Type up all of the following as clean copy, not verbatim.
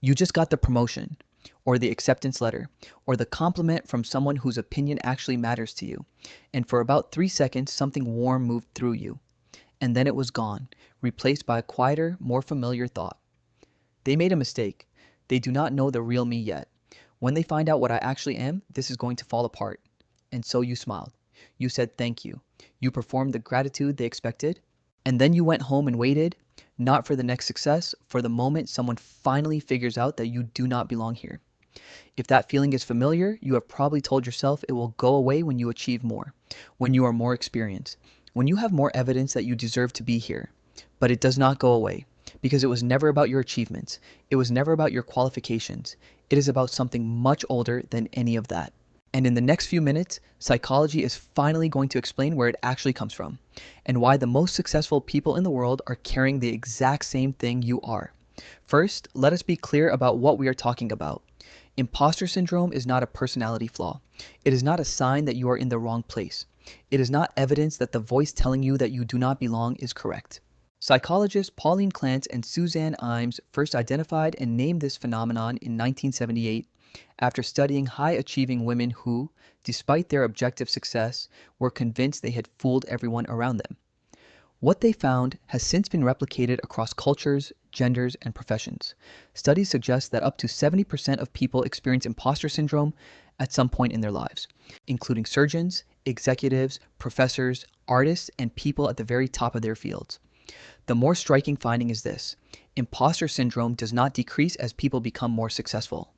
You just got the promotion, or the acceptance letter, or the compliment from someone whose opinion actually matters to you. And for about 3 seconds, something warm moved through you. And then it was gone, replaced by a quieter, more familiar thought. They made a mistake. They do not know the real me yet. When they find out what I actually am, this is going to fall apart. And so you smiled. You said thank you. You performed the gratitude they expected. And then you went home and waited, not for the next success, for the moment someone finally figures out that you do not belong here. If that feeling is familiar, you have probably told yourself it will go away when you achieve more, when you are more experienced, when you have more evidence that you deserve to be here. But it does not go away, because it was never about your achievements. It was never about your qualifications. It is about something much older than any of that. And in the next few minutes, psychology is finally going to explain where it actually comes from, and why the most successful people in the world are carrying the exact same thing you are. First, let us be clear about what we are talking about. Impostor syndrome is not a personality flaw. It is not a sign that you are in the wrong place. It is not evidence that the voice telling you that you do not belong is correct. Psychologists Pauline Clance and Suzanne Imes first identified and named this phenomenon in 1978 after studying high-achieving women who, despite their objective success, were convinced they had fooled everyone around them. What they found has since been replicated across cultures, genders, and professions. Studies suggest that up to 70% of people experience imposter syndrome at some point in their lives, including surgeons, executives, professors, artists, and people at the very top of their fields. The more striking finding is this: imposter syndrome does not decrease as people become more successful.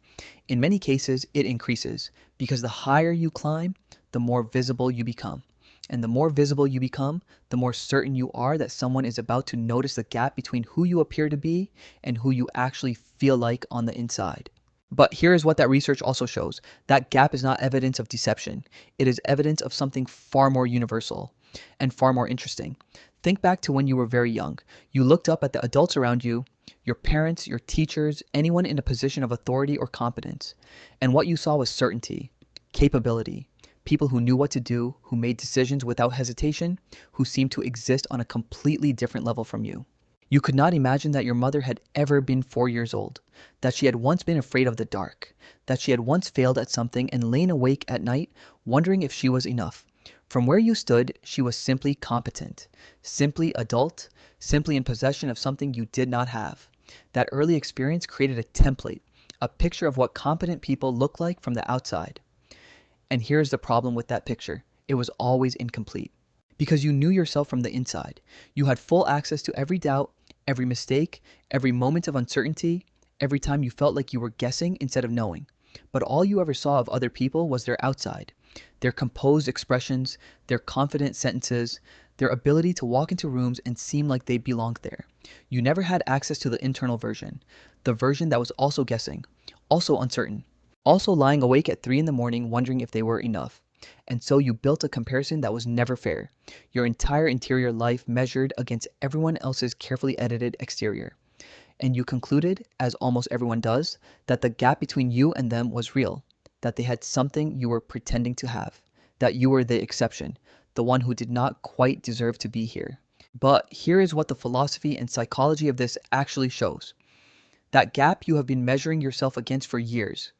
In many cases, it increases, because the higher you climb, the more visible you become. And the more visible you become, the more certain you are that someone is about to notice the gap between who you appear to be and who you actually feel like on the inside. But here is what that research also shows. That gap is not evidence of deception. It is evidence of something far more universal and far more interesting. Think back to when you were very young. You looked up at the adults around you, your parents, your teachers, anyone in a position of authority or competence. And what you saw was certainty, capability, people who knew what to do, who made decisions without hesitation, who seemed to exist on a completely different level from you. You could not imagine that your mother had ever been 4 years old, that she had once been afraid of the dark, that she had once failed at something and lain awake at night wondering if she was enough. From where you stood, she was simply competent, simply adult, simply in possession of something you did not have. That early experience created a template, a picture of what competent people look like from the outside. And here's the problem with that picture: it was always incomplete. Because you knew yourself from the inside. You had full access to every doubt, every mistake, every moment of uncertainty, every time you felt like you were guessing instead of knowing. But all you ever saw of other people was their outside, their composed expressions, their confident sentences, their ability to walk into rooms and seem like they belonged there. You never had access to the internal version, the version that was also guessing, also uncertain, also lying awake at 3 in the morning wondering if they were enough. And so you built a comparison that was never fair, your entire interior life measured against everyone else's carefully edited exterior. And you concluded, as almost everyone does, that the gap between you and them was real, that they had something you were pretending to have, that you were the exception, the one who did not quite deserve to be here. But here is what the philosophy and psychology of this actually shows. That gap you have been measuring yourself against for years,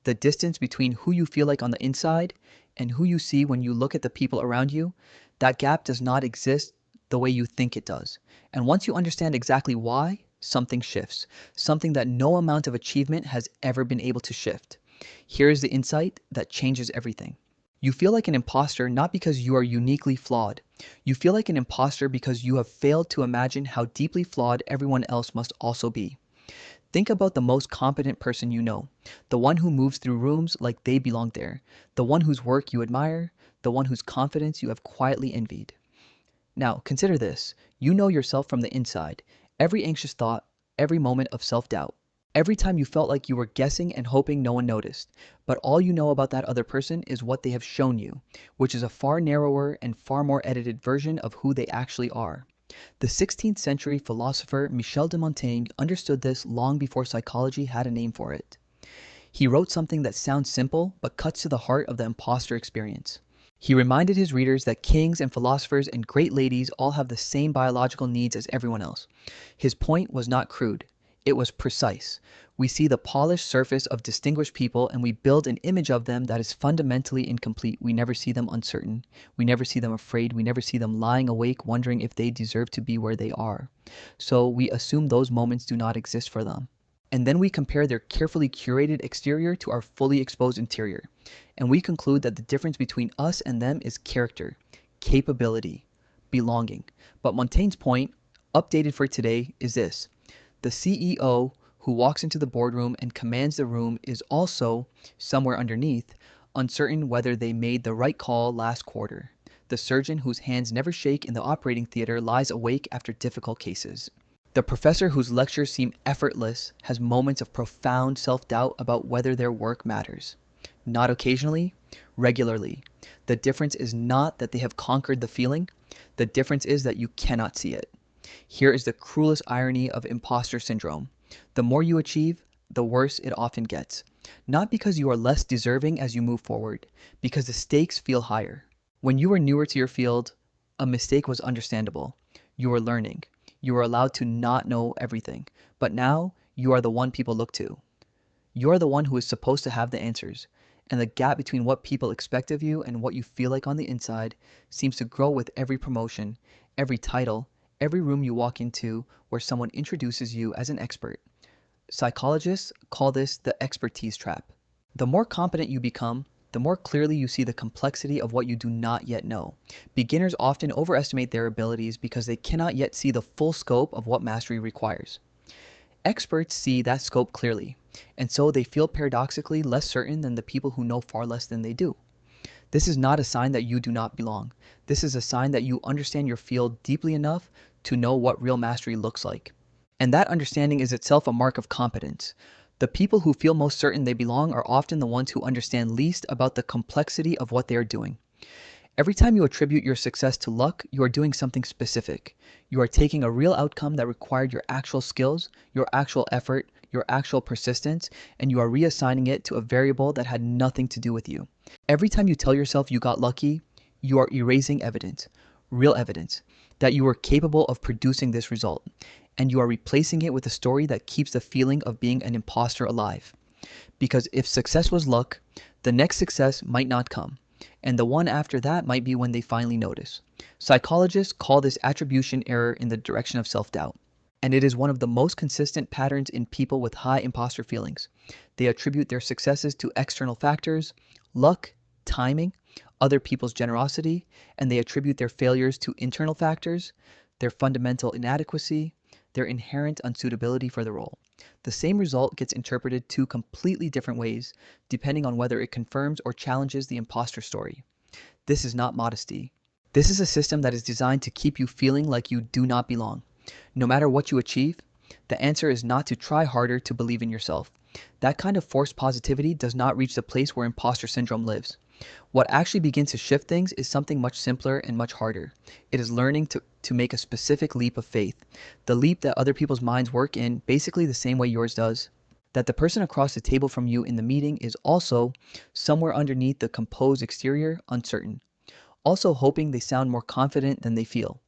the distance between who you feel like on the inside and who you see when you look at the people around you, that gap does not exist the way you think it does. And once you understand exactly why, something shifts, something that no amount of achievement has ever been able to shift. Here is the insight that changes everything. You feel like an imposter not because you are uniquely flawed. You feel like an imposter because you have failed to imagine how deeply flawed everyone else must also be. Think about the most competent person you know, the one who moves through rooms like they belong there, the one whose work you admire, the one whose confidence you have quietly envied. Now, consider this. You know yourself from the inside, every anxious thought, every moment of self-doubt, every time you felt like you were guessing and hoping no one noticed. But all you know about that other person is what they have shown you, which is a far narrower and far more edited version of who they actually are. The 16th century philosopher Michel de Montaigne understood this long before psychology had a name for it. He wrote something that sounds simple but cuts to the heart of the imposter experience. He reminded his readers that kings and philosophers and great ladies all have the same biological needs as everyone else. His point was not crude. It was precise. We see the polished surface of distinguished people and we build an image of them that is fundamentally incomplete. We never see them uncertain. We never see them afraid. We never see them lying awake wondering if they deserve to be where they are. So we assume those moments do not exist for them. And then we compare their carefully curated exterior to our fully exposed interior. And we conclude that the difference between us and them is character, capability, belonging. But Montaigne's point, updated for today, is this. The CEO who walks into the boardroom and commands the room is also, somewhere underneath, uncertain whether they made the right call last quarter. The surgeon whose hands never shake in the operating theater lies awake after difficult cases. The professor whose lectures seem effortless has moments of profound self-doubt about whether their work matters. Not occasionally, regularly. The difference is not that they have conquered the feeling. The difference is that you cannot see it. Here is the cruelest irony of imposter syndrome. The more you achieve, the worse it often gets. Not because you are less deserving as you move forward, because the stakes feel higher. When you were newer to your field, a mistake was understandable. You were learning. You were allowed to not know everything. But now, you are the one people look to. You are the one who is supposed to have the answers. And the gap between what people expect of you and what you feel like on the inside seems to grow with every promotion, every title, every room you walk into where someone introduces you as an expert. Psychologists call this the expertise trap. The more competent you become, the more clearly you see the complexity of what you do not yet know. Beginners often overestimate their abilities because they cannot yet see the full scope of what mastery requires. Experts see that scope clearly, and so they feel paradoxically less certain than the people who know far less than they do. This is not a sign that you do not belong. This is a sign that you understand your field deeply enough to know what real mastery looks like. And that understanding is itself a mark of competence. The people who feel most certain they belong are often the ones who understand least about the complexity of what they are doing. Every time you attribute your success to luck, you are doing something specific. You are taking a real outcome that required your actual skills, your actual effort, your actual persistence, and you are reassigning it to a variable that had nothing to do with you. Every time you tell yourself you got lucky, you are erasing evidence, real evidence, that you were capable of producing this result, and you are replacing it with a story that keeps the feeling of being an imposter alive. Because if success was luck, the next success might not come, and the one after that might be when they finally notice. Psychologists call this attribution error in the direction of self-doubt. And it is one of the most consistent patterns in people with high imposter feelings. They attribute their successes to external factors, luck, timing, other people's generosity, and they attribute their failures to internal factors, their fundamental inadequacy, their inherent unsuitability for the role. The same result gets interpreted two completely different ways, depending on whether it confirms or challenges the imposter story. This is not modesty. This is a system that is designed to keep you feeling like you do not belong. No matter what you achieve, the answer is not to try harder to believe in yourself. That kind of forced positivity does not reach the place where imposter syndrome lives. What actually begins to shift things is something much simpler and much harder. It is learning to make a specific leap of faith. The leap that other people's minds work in basically the same way yours does. That the person across the table from you in the meeting is also, somewhere underneath the composed exterior, uncertain. Also hoping they sound more confident than they feel.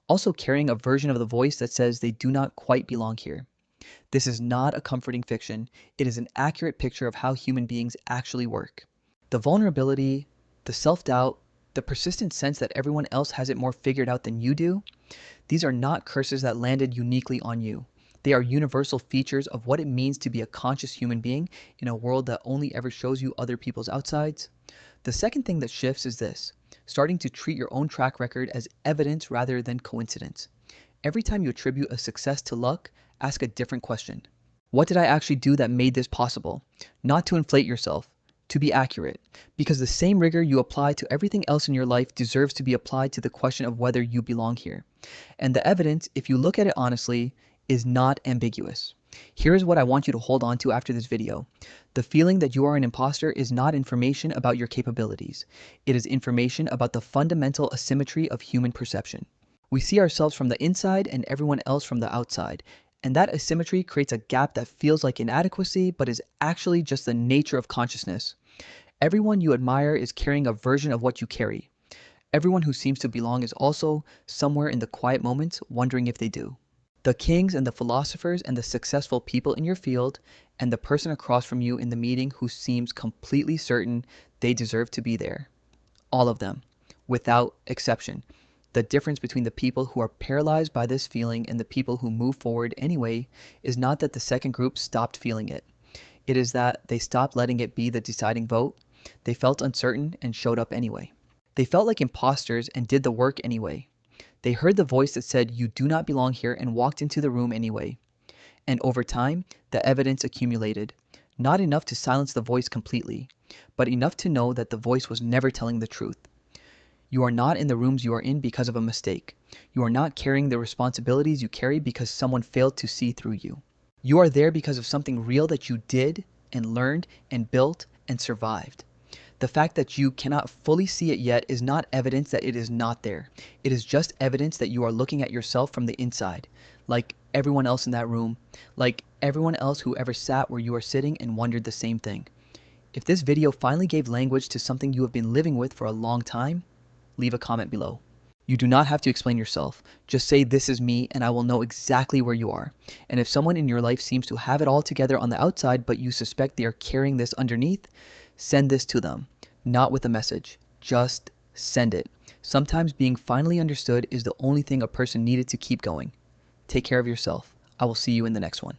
Also carrying a version of the voice that says they do not quite belong here. This is not a comforting fiction. It is an accurate picture of how human beings actually work. The vulnerability, the self-doubt, the persistent sense that everyone else has it more figured out than you do, these are not curses that landed uniquely on you. They are universal features of what it means to be a conscious human being in a world that only ever shows you other people's outsides. The second thing that shifts is this, starting to treat your own track record as evidence rather than coincidence. Every time you attribute a success to luck, ask a different question. What did I actually do that made this possible? Not to inflate yourself, to be accurate, because the same rigor you apply to everything else in your life deserves to be applied to the question of whether you belong here. And the evidence, if you look at it honestly, is not ambiguous. Here's what I want you to hold on to after this video. The feeling that you are an imposter is not information about your capabilities. It is information about the fundamental asymmetry of human perception. We see ourselves from the inside and everyone else from the outside, and that asymmetry creates a gap that feels like inadequacy but is actually just the nature of consciousness. Everyone you admire is carrying a version of what you carry. Everyone who seems to belong is also, somewhere in the quiet moments, wondering if they do. The kings and the philosophers and the successful people in your field, and the person across from you in the meeting who seems completely certain they deserve to be there. All of them, without exception. The difference between the people who are paralyzed by this feeling and the people who move forward anyway is not that the second group stopped feeling it. It is that they stopped letting it be the deciding vote. They felt uncertain and showed up anyway. They felt like imposters and did the work anyway. They heard the voice that said, "You do not belong here," and walked into the room anyway. And over time, the evidence accumulated. Not enough to silence the voice completely, but enough to know that the voice was never telling the truth. You are not in the rooms you are in because of a mistake. You are not carrying the responsibilities you carry because someone failed to see through you. You are there because of something real that you did and learned and built and survived. The fact that you cannot fully see it yet is not evidence that it is not there. It is just evidence that you are looking at yourself from the inside, like everyone else in that room, like everyone else who ever sat where you are sitting and wondered the same thing. If this video finally gave language to something you have been living with for a long time, leave a comment below. You do not have to explain yourself. Just say, "This is me," and I will know exactly where you are. And if someone in your life seems to have it all together on the outside, but you suspect they are carrying this underneath, send this to them. Not with a message. Just send it. Sometimes being finally understood is the only thing a person needed to keep going. Take care of yourself. I will see you in the next one.